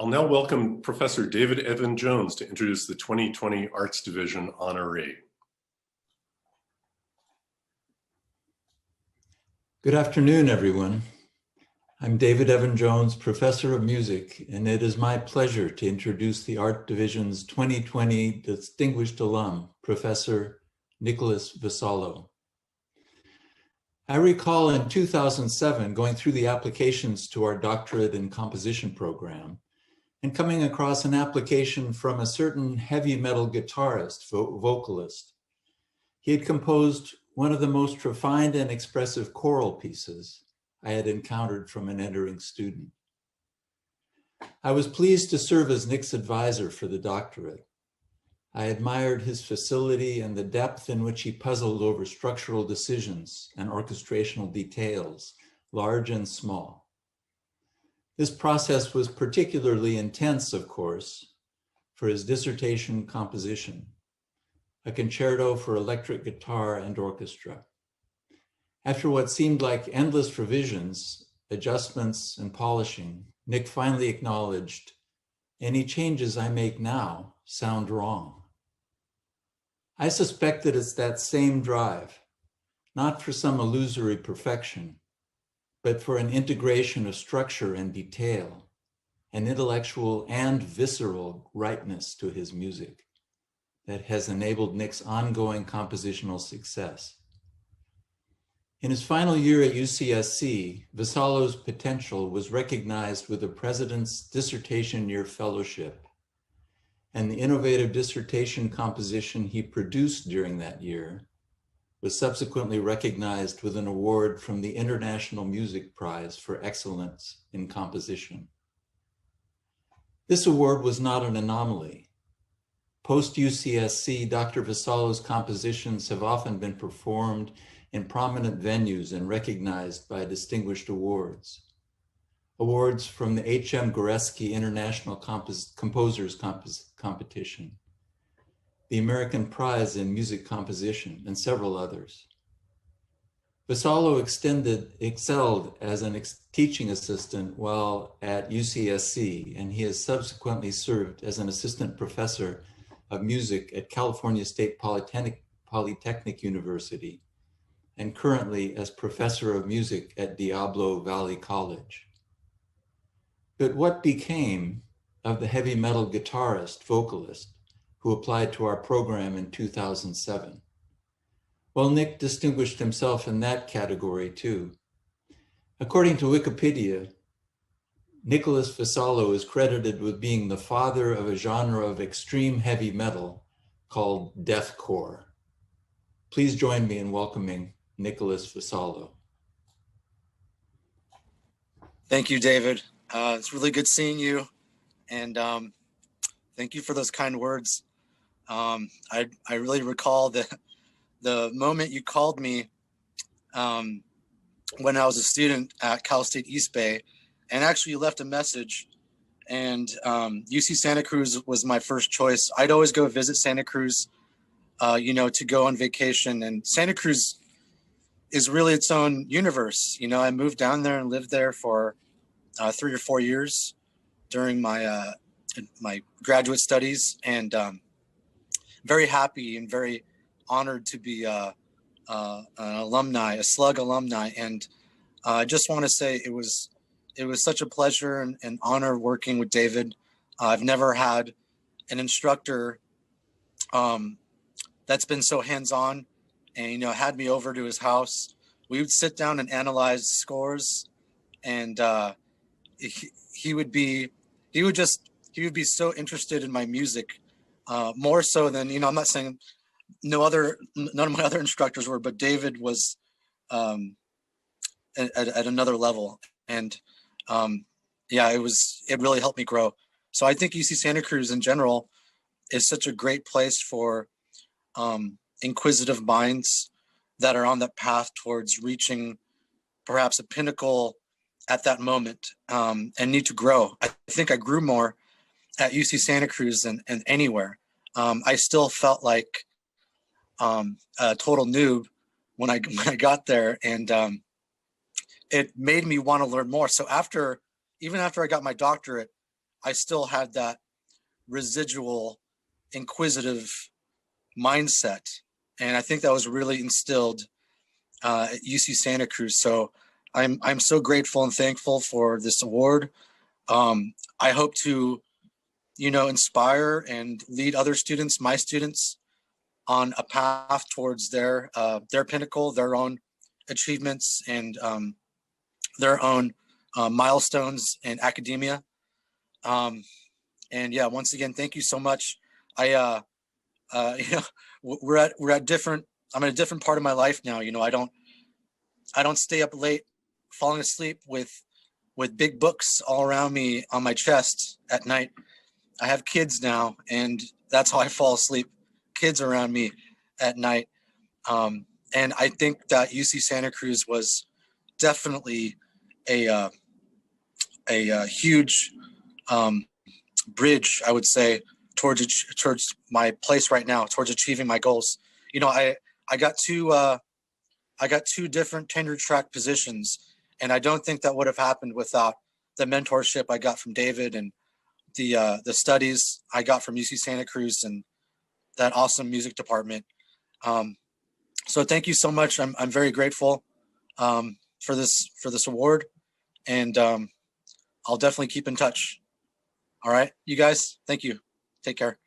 I'll now welcome Professor David Evan Jones to introduce the 2020 Arts Division honoree. Good afternoon, everyone. I'm David Evan Jones, Professor of Music, and it is my pleasure to introduce the Art Division's 2020 Distinguished Alum, Professor Nicholas Vasallo. I recall in 2007 going through the applications to our doctorate in composition program and coming across an application from a certain heavy metal guitarist, vocalist. He had composed one of the most refined and expressive choral pieces I had encountered from an entering student. I was pleased to serve as Nick's advisor for the doctorate. I admired his facility and the depth in which he puzzled over structural decisions and orchestrational details, large and small. This process was particularly intense, of course, for his dissertation composition, a concerto for electric guitar and orchestra. After what seemed like endless revisions, adjustments, and polishing, Nick finally acknowledged, "Any changes I make now sound wrong." I suspect that it's that same drive, not for some illusory perfection, but for an integration of structure and detail, an intellectual and visceral rightness to his music that has enabled Nick's ongoing compositional success. In his final year at UCSC, Vasallo's potential was recognized with the President's Dissertation Year Fellowship, and the innovative dissertation composition he produced during that year was subsequently recognized with an award from the International Music Prize for Excellence in Composition. This award was not an anomaly. Post-UCSC, Dr. Vasallo's compositions have often been performed in prominent venues and recognized by distinguished awards. Awards from the H.M. Goreski International Composers Competition, the American Prize in Music Composition, and several others. Vasallo excelled as a teaching assistant while at UCSC, and he has subsequently served as an assistant professor of music at California State Polytechnic University, and currently as professor of music at Diablo Valley College. But what became of the heavy metal guitarist, vocalist, who applied to our program in 2007? Well, Nick distinguished himself in that category too. According to Wikipedia, Nicholas Vasallo is credited with being the father of a genre of extreme heavy metal called deathcore. Please join me in welcoming Nicholas Vasallo. Thank you, David. It's really good seeing you, and thank you for those kind words. I really recall the moment you called me when I was a student at Cal State East Bay, and actually you left a message, and UC Santa Cruz was my first choice. I'd always go visit Santa Cruz, to go on vacation, and Santa Cruz is really its own universe. I moved down there and lived there for 3 or 4 years during my my graduate studies, and very happy and very honored to be an alumni, a SLUG alumni. And I just want to say it was such a pleasure and honor working with David. I've never had an instructor that's been so hands-on, and had me over to his house. We would sit down and analyze scores, and he would be so interested in my music, more so than, I'm not saying none of my other instructors were, but David was at another level. And it really helped me grow. So I think UC Santa Cruz in general is such a great place for inquisitive minds that are on that path towards reaching perhaps a pinnacle at that moment, and need to grow. I think I grew more at UC Santa Cruz than anywhere. I still felt like a total noob when I got there, and it made me want to learn more. So even after I got my doctorate, I still had that residual inquisitive mindset. And I think that was really instilled at UC Santa Cruz. So I'm so grateful and thankful for this award. I hope to, inspire and lead other students, my students, on a path towards their pinnacle, their own achievements, and their own milestones in academia. And yeah, once again, thank you so much. We're at different. I'm in a different part of my life now. I don't stay up late, falling asleep with big books all around me on my chest at night. I have kids now, and that's how I fall asleep. Kids around me at night. And I think that UC Santa Cruz was definitely a huge bridge, I would say, towards my place right now, towards achieving my goals. I got two different tenure track positions, and I don't think that would have happened without the mentorship I got from David and the studies I got from UC Santa Cruz and that awesome music department. So thank you so much. I'm very grateful for this award, and I'll definitely keep in touch. All right, you guys, thank you. Take care.